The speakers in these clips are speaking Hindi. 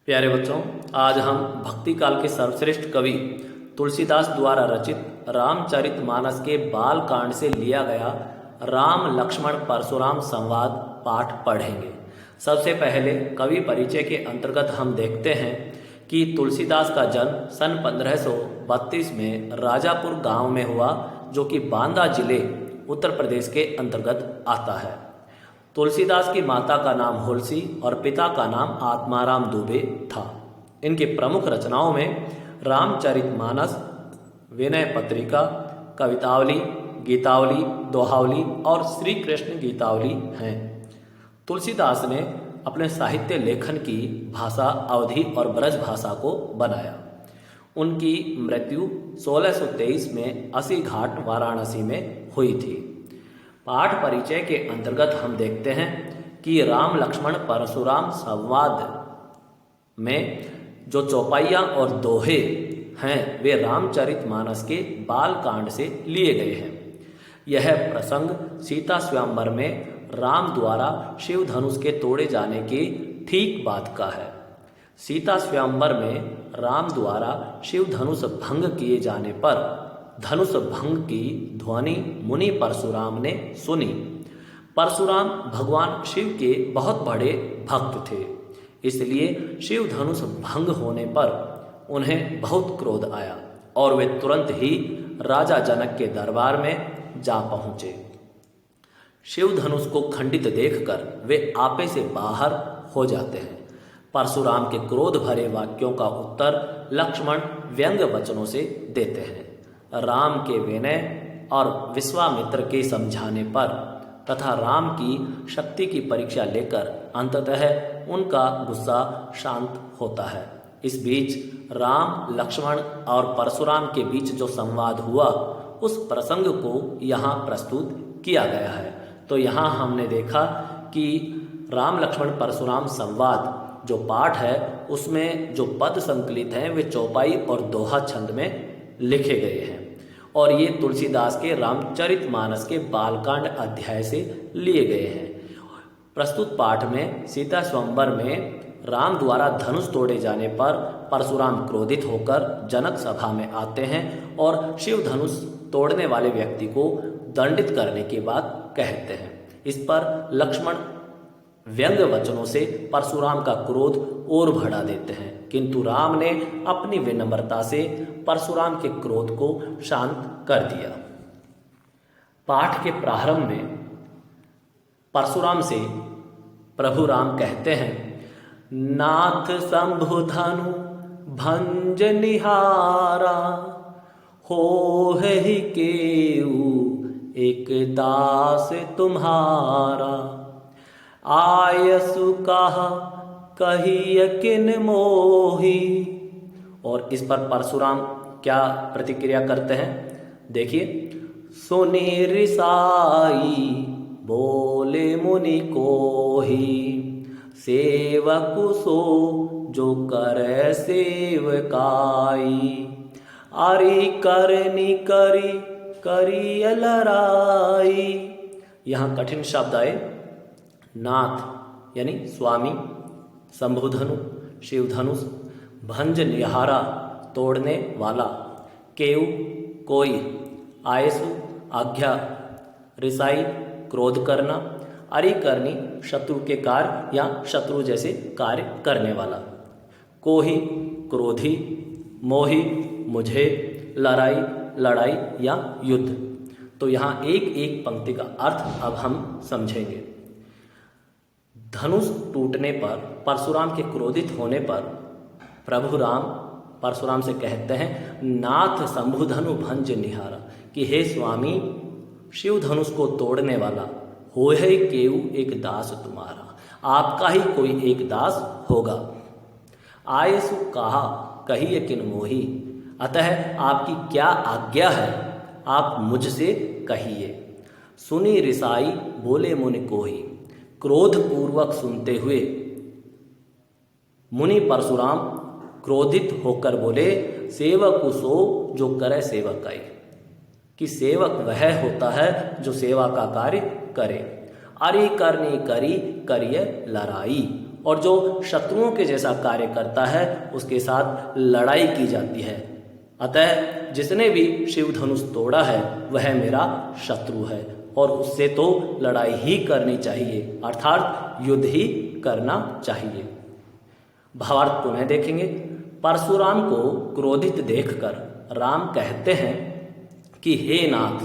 प्यारे बच्चों, आज हम भक्ति काल के सर्वश्रेष्ठ कवि तुलसीदास द्वारा रचित रामचरितमानस के बाल कांड से लिया गया राम लक्ष्मण परशुराम संवाद पाठ पढ़ेंगे। सबसे पहले कवि परिचय के अंतर्गत हम देखते हैं कि तुलसीदास का जन्म सन 1532 में राजापुर गांव में हुआ, जो कि बांदा जिले उत्तर प्रदेश के अंतर्गत आता है। तुलसीदास की माता का नाम हुलसी और पिता का नाम आत्माराम दुबे था। इनकी प्रमुख रचनाओं में रामचरितमानस, विनय पत्रिका, कवितावली, गीतावली, दोहावली और श्री कृष्ण गीतावली हैं। तुलसीदास ने अपने साहित्य लेखन की भाषा अवधी और ब्रज भाषा को बनाया। उनकी मृत्यु 1623 में अस्सी घाट वाराणसी में हुई थी। पाठ परिचय के अंतर्गत हम देखते हैं कि राम लक्ष्मण परशुराम संवाद में जो चौपाइयाँ और दोहे हैं वे रामचरितमानस के बाल कांड से लिए गए हैं। यह प्रसंग सीता स्वयंवर में राम द्वारा शिव धनुष के तोड़े जाने के ठीक बाद का है। सीता स्वयंवर में राम द्वारा शिव धनुष भंग किए जाने पर धनुष भंग की ध्वनि मुनि परशुराम ने सुनी। परशुराम भगवान शिव के बहुत बड़े भक्त थे, इसलिए शिव धनुष भंग होने पर उन्हें बहुत क्रोध आया और वे तुरंत ही राजा जनक के दरबार में जा पहुंचे। शिव धनुष को खंडित देखकर वे आपे से बाहर हो जाते हैं। परशुराम के क्रोध भरे वाक्यों का उत्तर लक्ष्मण व्यंग्य वचनों से देते हैं। राम के विनय और विश्वामित्र के समझाने पर तथा राम की शक्ति की परीक्षा लेकर अंततः उनका गुस्सा शांत होता है। इस बीच राम, लक्ष्मण और परशुराम के बीच जो संवाद हुआ उस प्रसंग को यहाँ प्रस्तुत किया गया है। तो यहाँ हमने देखा कि राम लक्ष्मण परशुराम संवाद जो पाठ है उसमें जो पद संकलित हैं वे चौपाई और दोहा छंद में लिखे गए हैं और ये तुलसीदास के रामचरितमानस के बालकांड अध्याय से लिए गए हैं। प्रस्तुत पाठ में सीता स्वयंवर में राम द्वारा धनुष तोड़े जाने पर परशुराम क्रोधित होकर जनक सभा में आते हैं और शिव धनुष तोड़ने वाले व्यक्ति को दंडित करने की बात कहते हैं। इस पर लक्ष्मण व्यंग्य वचनों से परशुराम का क्रोध और बढ़ा देते हैं, किंतु राम ने अपनी विनम्रता से परशुराम के क्रोध को शांत कर दिया। पाठ के प्रारंभ में परशुराम से प्रभु राम कहते हैं, नाथ शंभु धनु भंज निहारा, हो ही केऊ एक दास तुम्हारा, आयसु कहा कहिय किन मोही। और इस पर परशुराम क्या प्रतिक्रिया करते हैं, देखिए। सुनि रिसाई बोले मुनि कोही, सेवकु सो जो करे सेवकाई, अरि करनी करी करी लड़ाई। यहाँ कठिन शब्द आए। नाथ यानी स्वामी, शंभुधनु शिवधनुष, भंज निहारा तोड़ने वाला, केव कोई, आयसु आज्ञा, रिसाई क्रोध करना, अरि करनी शत्रु के कार्य या शत्रु जैसे कार्य करने वाला, कोही क्रोधी, मोही मुझे, लड़ाई लड़ाई या युद्ध। तो यहाँ एक एक पंक्ति का अर्थ अब हम समझेंगे। धनुष टूटने पर परशुराम के क्रोधित होने पर प्रभु राम परशुराम से कहते हैं, नाथ शंभुधनु भंज निहारा, कि हे स्वामी शिव धनुष को तोड़ने वाला, हो है केऊ एक दास तुम्हारा, आपका ही कोई एक दास होगा। आयसु कहा कहिए किन मोही, अतः आपकी क्या आज्ञा है, आप मुझसे कहिए। सुनी रिसाई बोले मुनि कोही, क्रोध पूर्वक सुनते हुए मुनि परशुराम क्रोधित होकर बोले, सेवक सो जो करे सेवकाई, कि सेवक वह होता है जो सेवा का कार्य करे। अरि करनी करी करिय लड़ाई, और जो शत्रुओं के जैसा कार्य करता है उसके साथ लड़ाई की जाती है। अतः जिसने भी शिव धनुष तोड़ा है वह मेरा शत्रु है और उससे तो लड़ाई ही करनी चाहिए, अर्थात युद्ध ही करना चाहिए। भावार्थ पुनः देखेंगे। परशुराम को क्रोधित देखकर राम कहते हैं कि हे नाथ,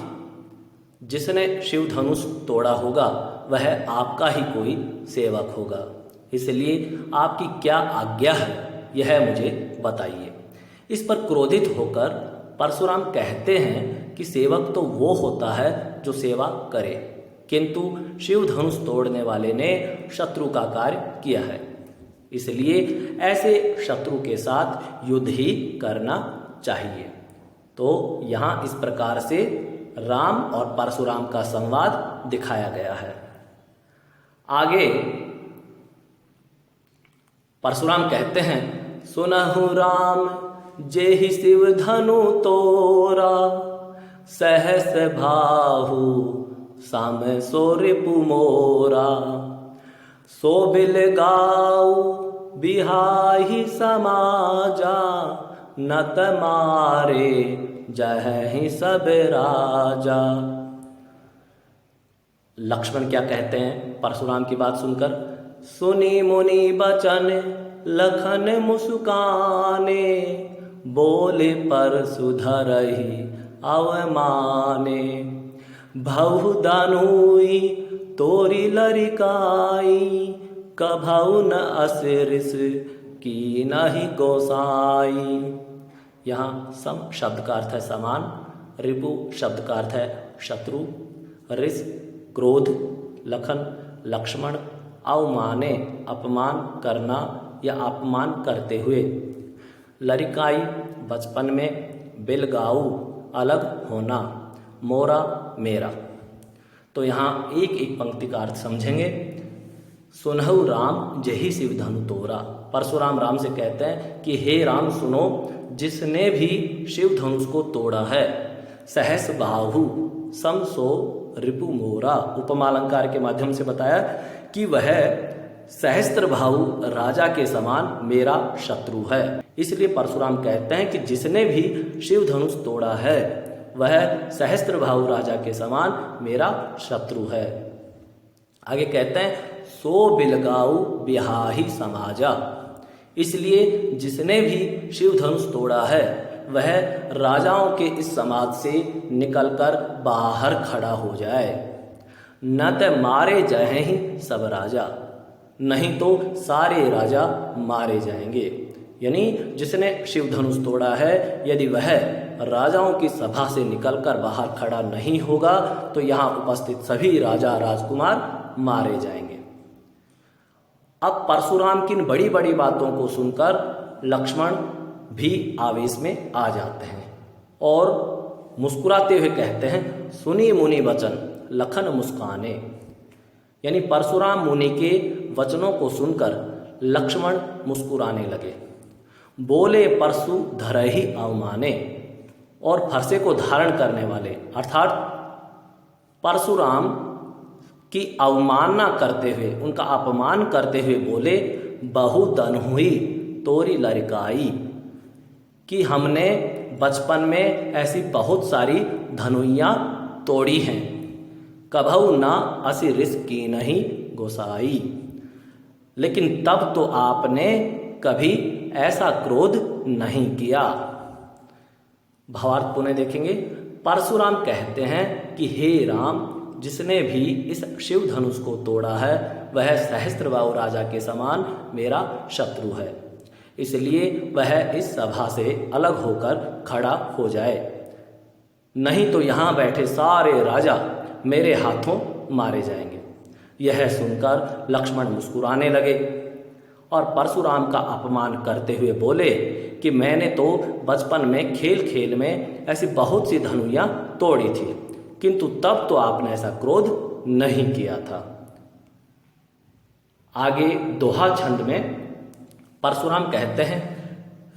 जिसने शिव धनुष तोड़ा होगा वह आपका ही कोई सेवक होगा, इसलिए आपकी क्या आज्ञा है यह मुझे बताइए। इस पर क्रोधित होकर परशुराम कहते हैं कि सेवक तो वो होता है जो सेवा करे, किंतु शिव धनुष तोड़ने वाले ने शत्रु का कार्य किया है, इसलिए ऐसे शत्रु के साथ युद्ध ही करना चाहिए। तो यहाँ इस प्रकार से राम और परशुराम का संवाद दिखाया गया है। आगे परशुराम कहते हैं, सुनहु राम जेहि शिव धनु तोरा, सहस बाहु सम सो रिपु मोरा, सो बिल गाऊ बिहाहि समाजा, नत मारे जहि सब राजा। लक्ष्मण क्या कहते हैं परशुराम की बात सुनकर, सुनी मुनि बचन लखन मुस्काने, बोले परशुधरहि अवमाने, भव धनुई तोरी लरिकाई, कभौ न असिरिस की नहीं गोसाई। यहाँ सम शब्द का अर्थ है समान, रिपु शब्द का अर्थ है शत्रु, रिस क्रोध, लखन लक्ष्मण, अवमाने अपमान करना या अपमान करते हुए, लरिकाई बचपन में, बिलगाऊ अलग होना, मोरा मेरा। तो यहाँ एक एक पंक्ति का अर्थ समझेंगे। सुनहु राम जेहि शिव धनु तोरा, परशुराम राम से कहते हैं कि हे राम सुनो, जिसने भी शिव धनुष को तोड़ा है, सहस बाहु सम सो रिपु मोरा, उपमालंकार के माध्यम से बताया कि वह सहस्त्र भाऊ राजा के समान मेरा शत्रु है। इसलिए परशुराम कहते हैं कि जिसने भी शिव धनुष तोड़ा है वह सहस्त्र भाऊ राजा के समान मेरा शत्रु है। आगे कहते हैं, सो बिलगाऊ बिहाही समाजा, इसलिए जिसने भी शिव धनुष तोड़ा है वह राजाओं के इस समाज से निकलकर बाहर खड़ा हो जाए। न त मारे जाए ही सब राजा, नहीं तो सारे राजा मारे जाएंगे। यानी जिसने शिव धनुष तोड़ा है, यदि वह राजाओं की सभा से निकलकर बाहर खड़ा नहीं होगा तो यहाँ उपस्थित सभी राजा राजकुमार मारे जाएंगे। अब परशुराम की इन बड़ी बड़ी बातों को सुनकर लक्ष्मण भी आवेश में आ जाते हैं और मुस्कुराते हुए कहते हैं, सुनी मुनि वचन लखन मुस्काने। यानी परशुराम मुनि के वचनों को सुनकर लक्ष्मण मुस्कुराने लगे। बोले परशु धरहि अवमाने, और फरसे को धारण करने वाले अर्थात परशुराम की अवमानना करते हुए, उनका अपमान करते हुए बोले, बहु धन हुई तोरी लड़काई, कि हमने बचपन में ऐसी बहुत सारी धनुइयाँ तोड़ी हैं, कभऊ ना असी रिस्क की नहीं गोसाई, लेकिन तब तो आपने कभी ऐसा क्रोध नहीं किया। भावार्थ पुनः देखेंगे। परशुराम कहते हैं कि हे राम, जिसने भी इस शिव धनुष को तोड़ा है वह सहस्त्रबाहु राजा के समान मेरा शत्रु है, इसलिए वह इस सभा से अलग होकर खड़ा हो जाए, नहीं तो यहाँ बैठे सारे राजा मेरे हाथों मारे जाएंगे। यह सुनकर लक्ष्मण मुस्कुराने लगे और परशुराम का अपमान करते हुए बोले कि मैंने तो बचपन में खेल खेल में ऐसी बहुत सी धनुइयाँ तोड़ी थी, किंतु तब तो आपने ऐसा क्रोध नहीं किया था। आगे दोहा छंद में परशुराम कहते हैं,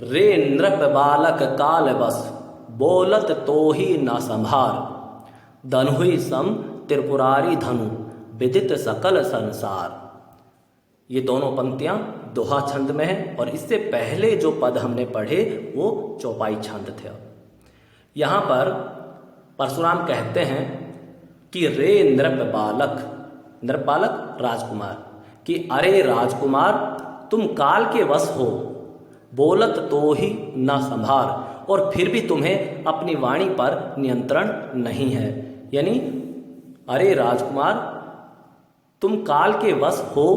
रे नृप बालक काल बस, बोलत तो ही न संभार, धनुहि सम त्रिपुरारी धनु, विदित सकल संसार। ये दोनों पंक्तियां दोहा छंद में है और इससे पहले जो पद हमने पढ़े वो चौपाई छंद थे। यहां पर परशुराम कहते हैं कि रे नृप बालक राजकुमार, कि अरे राजकुमार तुम काल के वश हो, बोलत तो ही न संभार, और फिर भी तुम्हें अपनी वाणी पर नियंत्रण नहीं है। यानी अरे राजकुमार तुम काल के वश हो,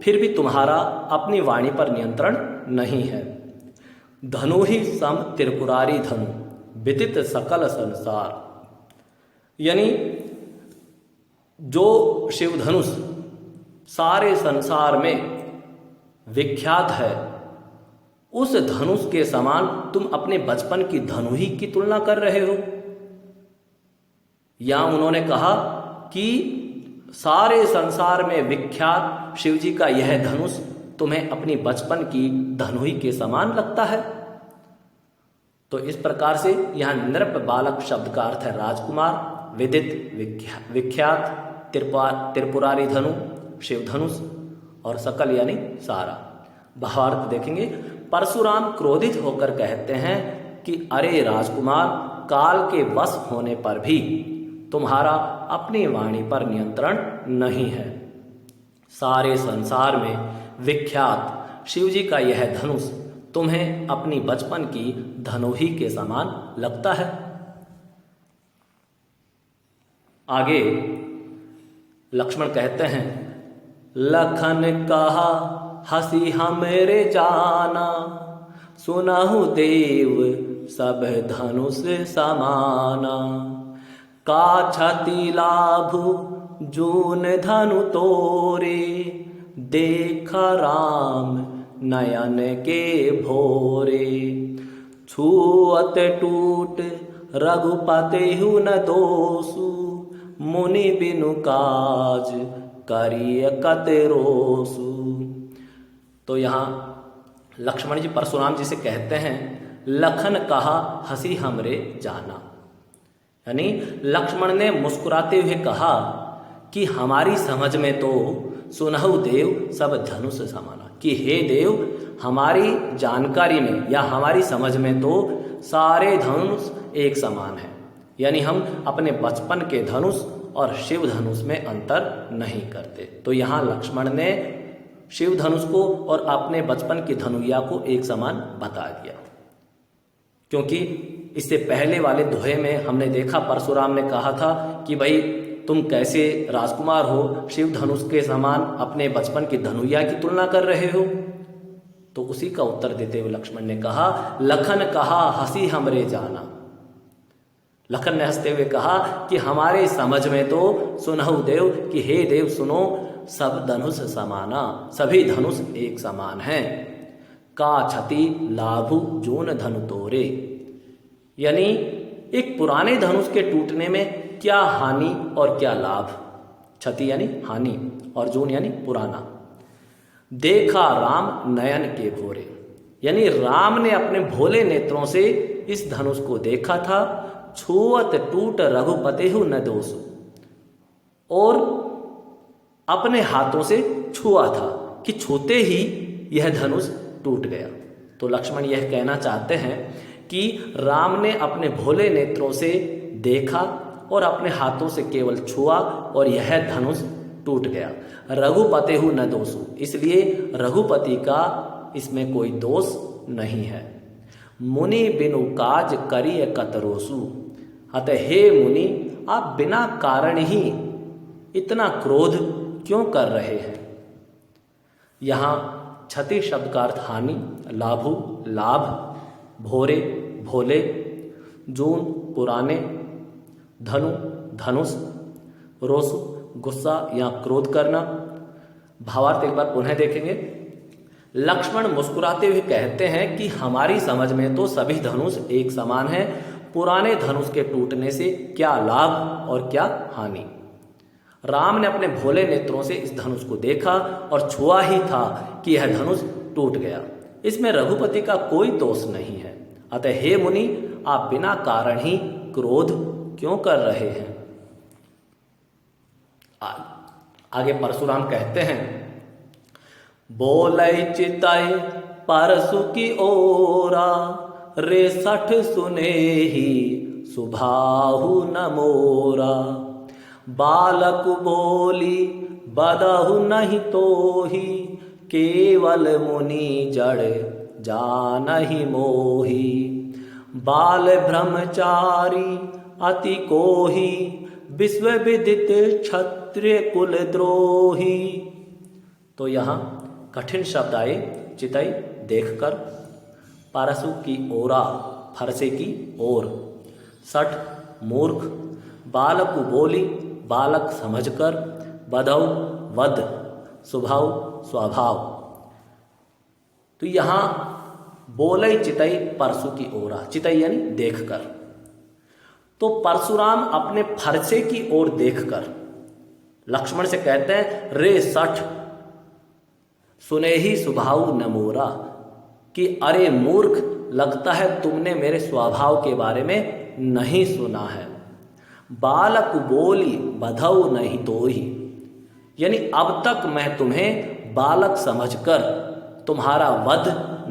फिर भी तुम्हारा अपनी वाणी पर नियंत्रण नहीं है। धनु ही सम त्रिपुरारी धनु, विदित सकल संसार। यानी जो शिवधनुष सारे संसार में विख्यात है, उस धनुष के समान तुम अपने बचपन की धनु ही की तुलना कर रहे हो। या उन्होंने कहा कि सारे संसार में विख्यात शिवजी का यह धनुष तुम्हें अपनी बचपन की धनु ही के समान लगता है। तो इस प्रकार से यहां नृप बालक शब्द का अर्थ है राजकुमार, विदित विख्यात, त्रिपुरारी धनु शिव धनुष, और सकल यानी सारा। भावार्थ देखेंगे। परशुराम क्रोधित होकर कहते हैं कि अरे राजकुमार काल के वश होने पर भी तुम्हारा अपनी वाणी पर नियंत्रण नहीं है। सारे संसार में विख्यात शिवजी का यह धनुष तुम्हें अपनी बचपन की धनुही के समान लगता है। आगे लक्ष्मण कहते हैं, लखन कहा हसी हमरे जाना, सुनहु देव सब धनुष समाना, का छति लाभ जून धनु तोरे, देखा राम नयन के भोरे, छुअत टूट रघुपति हु न दोषु, मुनि बिनु काज करिय कत रोसु। तो यहाँ लक्ष्मण जी परशुराम जी से कहते हैं, लखन कहा हंसी हमरे जाना। यानी लक्ष्मण ने मुस्कुराते हुए कहा कि हमारी समझ में तो सुनहु देव सब धनुष समाना, कि हे देव हमारी जानकारी में या हमारी समझ में तो सारे धनुष एक समान है। यानी हम अपने बचपन के धनुष और शिव धनुष में अंतर नहीं करते। तो यहाँ लक्ष्मण ने शिव धनुष को और अपने बचपन की धनुया को एक समान बता दिया, क्योंकि इससे पहले वाले दोहे में हमने देखा परशुराम ने कहा था कि भाई तुम कैसे राजकुमार हो, शिव धनुष के समान अपने बचपन की धनुया की तुलना कर रहे हो। तो उसी का उत्तर देते हुए लक्ष्मण ने कहा, लखन कहा हंसी हमरे जाना। लखन ने हंसते हुए कहा कि हमारे समझ में तो सुनहु देव, कि हे देव सुनो, सब धनुष समाना, सभी धनुष एक समान हैं। का छति लाभु जून धनु तोरे, यानी एक पुराने धनुष के टूटने में क्या हानि और क्या लाभ। छति यानी हानि और जून यानी पुराना। देखा राम नयन के भोरे, यानी राम ने अपने भोले नेत्रों से इस धनुष को देखा था। छुअत टूट रघुपति हु न दोषु, और अपने हाथों से छुआ था कि छूते ही यह धनुष टूट गया। तो लक्ष्मण यह कहना चाहते हैं कि राम ने अपने भोले नेत्रों से देखा और अपने हाथों से केवल छुआ और यह धनुष टूट गया। रघुपति हु न दोषु, इसलिए रघुपति का इसमें कोई दोष नहीं है। मुनि बिनु काज करिय कतरोसु, अतः हे मुनि आप बिना कारण ही इतना क्रोध क्यों कर रहे हैं। यहाँ छति शब्द का अर्थ हानि, लाभु लाभ, भोरे भोले, जून पुराने, धनु धनुष, रोष गुस्सा या क्रोध करना। भावार्थ एक बार पुनः देखेंगे। लक्ष्मण मुस्कुराते हुए कहते हैं कि हमारी समझ में तो सभी धनुष एक समान है, पुराने धनुष के टूटने से क्या लाभ और क्या हानि। राम ने अपने भोले नेत्रों से इस धनुष को देखा और छुआ ही था कि यह धनुष टूट गया। इसमें रघुपति का कोई दोष नहीं है। अतः हे मुनि आप बिना कारण ही क्रोध क्यों कर रहे हैं। आगे परशुराम कहते हैं, बोलै चितै परसु की ओरा, रे सठ सुने ही सुभाहु न मोरा। बालक बोली बदहु नहीं तोही, केवल मुनि जड़ जानहि मोही। बाल ब्रह्मचारी अति कोही, विश्व विदित क्षत्रिय कुल द्रोही। तो यहाँ कठिन शब्द आए। चितई देखकर, परसु की ओरा फरसे की ओर, सठ मूर्ख, बालक बोली बालक समझकर, बधौ वध स्वभाव स्वभाव। तो यहाँ बोले चितई परसु की ओरा, चितई यानी देखकर। तो परशुराम अपने फरसे की ओर देखकर लक्ष्मण से कहते हैं, रे सठ सुने ही स्वभाव न मोरा, कि अरे मूर्ख, लगता है तुमने मेरे स्वभाव के बारे में नहीं सुना है। बालक बोली बधौ नहीं तोही, यानी अब तक मैं तुम्हें बालक समझकर तुम्हारा वध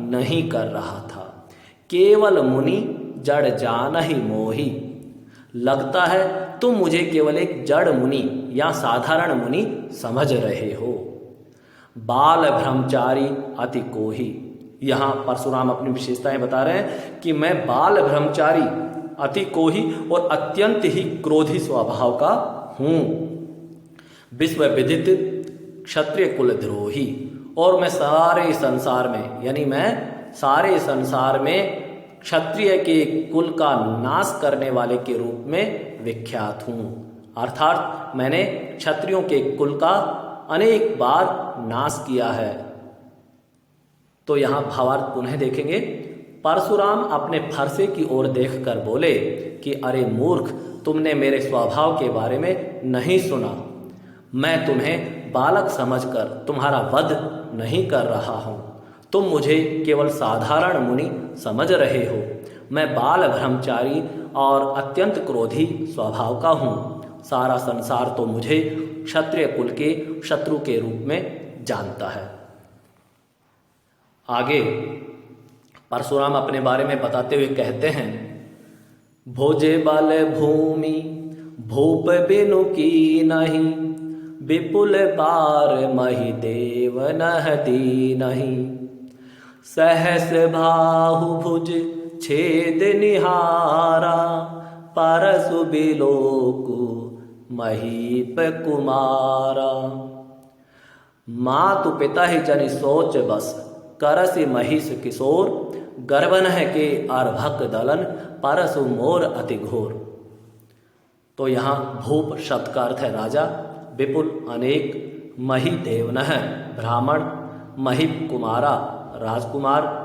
नहीं कर रहा था। केवल मुनि जड़ जानहि मोही, लगता है तुम मुझे केवल एक जड़ मुनि या साधारण मुनि समझ रहे हो। बाल ब्रह्मचारी अति कोही, यहाँ परशुराम अपनी विशेषताएं बता रहे हैं कि मैं बाल ब्रह्मचारी, अति कोही और अत्यंत ही क्रोधी स्वभाव का हूं। विश्व विदित क्षत्रिय कुल द्रोही, और मैं सारे संसार में, यानी मैं सारे संसार में क्षत्रिय के कुल का नाश करने वाले के रूप में विख्यात हूं। अर्थात मैंने क्षत्रियों के कुल का अनेक बार नाश किया है। तो यहां भावार्थ पुनः देखेंगे। परशुराम अपने फरसे की ओर देखकर बोले कि अरे मूर्ख, तुमने मेरे स्वभाव के बारे में नहीं सुना। मैं तुम्हें बालक समझकर तुम्हारा वध नहीं कर रहा हूं। तुम मुझे केवल साधारण मुनि समझ रहे हो। मैं बाल ब्रह्मचारी और अत्यंत क्रोधी स्वभाव का हूं। सारा संसार तो मुझे क्षत्रिय कुल के शत्रु के रूप में जानता है। आगे परशुराम अपने बारे में बताते हुए कहते हैं, भोजे बल भूमि भूप बिनु की नहीं, विपुल बार मही देव नह दी नहीं। सहस बाहु भुज छेद निहारा, परसु बिलोकु महीप कुमारा। मातु पिता ही जनि सोच बस, करसि महिष किशोर। गर्वन है के अर्भक दलन, परसु मोर अति घोर। तो यहाँ भूप शब्द का अर्थ है राजा, विपुल अनेक, मही देवनः ब्राह्मण, महिप कुमारा राजकुमार,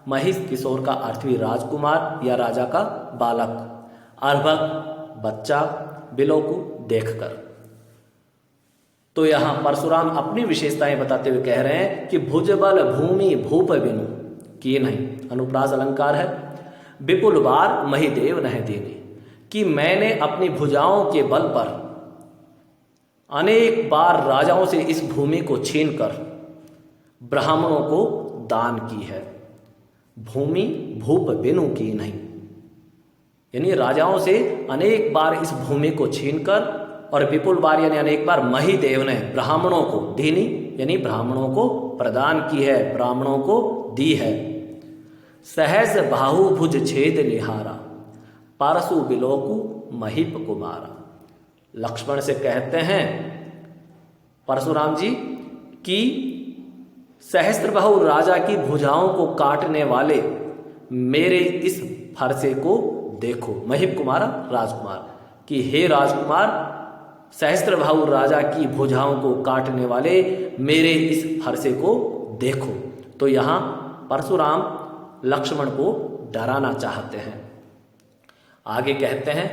महिष किशोर का अर्थ भी राजकुमार या राजा का बालक, अर्भक बच्चा, बिलोकु देखकर। तो यहां परशुराम अपनी विशेषताएं बताते हुए कह रहे हैं कि भुजबल भूमि भूप बिनु की नहीं, अनुप्रास अलंकार है। विपुल बार महिदेव नह देने, कि मैंने अपनी भुजाओं के बल पर अनेक बार राजाओं से इस भूमि को छीनकर ब्राह्मणों को दान की है। भूमि भूप बिनु की नहीं, यानी राजाओं से अनेक बार इस भूमि को छीनकर, और विपुल बार यानी अनेक बार महिदेव ने ब्राह्मणों को दीनी, यानी ब्राह्मणों को प्रदान की है, ब्राह्मणों को दी है। सहस बाहु भुज छेद निहारा, परसु बिलोकु महिप कुमारा। लक्ष्मण से कहते हैं परशुराम जी कि सहस्त्रबाहु राजा की भुजाओं को काटने वाले मेरे इस फरसे को देखो। महिप कुमारा राजकुमार, कि हे राजकुमार, सहस्त्रबाहु राजा की भुजाओं को काटने वाले मेरे इस फरसे को देखो। तो यहाँ परशुराम लक्ष्मण को डराना चाहते हैं। आगे कहते हैं,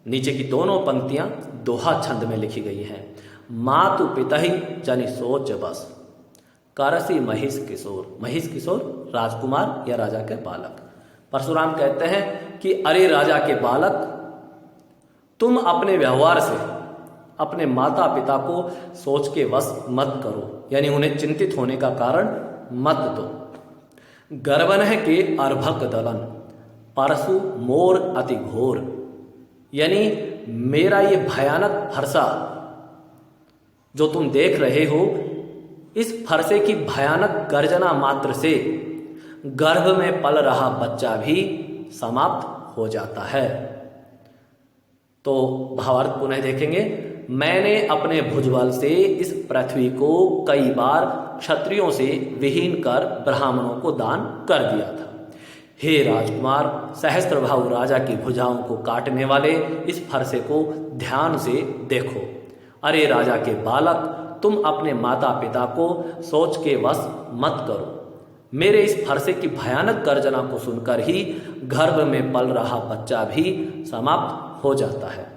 नीचे की दोनों पंक्तियां दोहा छंद में लिखी गई हैं। मातु पिता ही जनि सोच बस, करसी महिष किशोर। महिष किशोर राजकुमार या राजा के बालक। परशुराम कहते हैं कि अरे राजा के बालक, तुम अपने व्यवहार से अपने माता पिता को सोच के वश मत करो, यानी उन्हें चिंतित होने का कारण मत दो। गर्वनः के अर्भक दलन परशु मोर अति घोर, यानी मेरा ये भयानक फरसा जो तुम देख रहे हो, इस फरसे की भयानक गर्जना मात्र से गर्भ में पल रहा बच्चा भी समाप्त हो जाता है। तो भावार्थ पुनः देखेंगे। मैंने अपने भुजबल से इस पृथ्वी को कई बार क्षत्रियों से विहीन कर ब्राह्मणों को दान कर दिया था। हे राजकुमार, सहस्त्रबाहु राजा की भुजाओं को काटने वाले इस फरसे को ध्यान से देखो। अरे राजा के बालक, तुम अपने माता पिता को सोच के वश मत करो। मेरे इस फरसे की भयानक गर्जना को सुनकर ही गर्भ में पल रहा बच्चा भी समाप्त हो जाता है।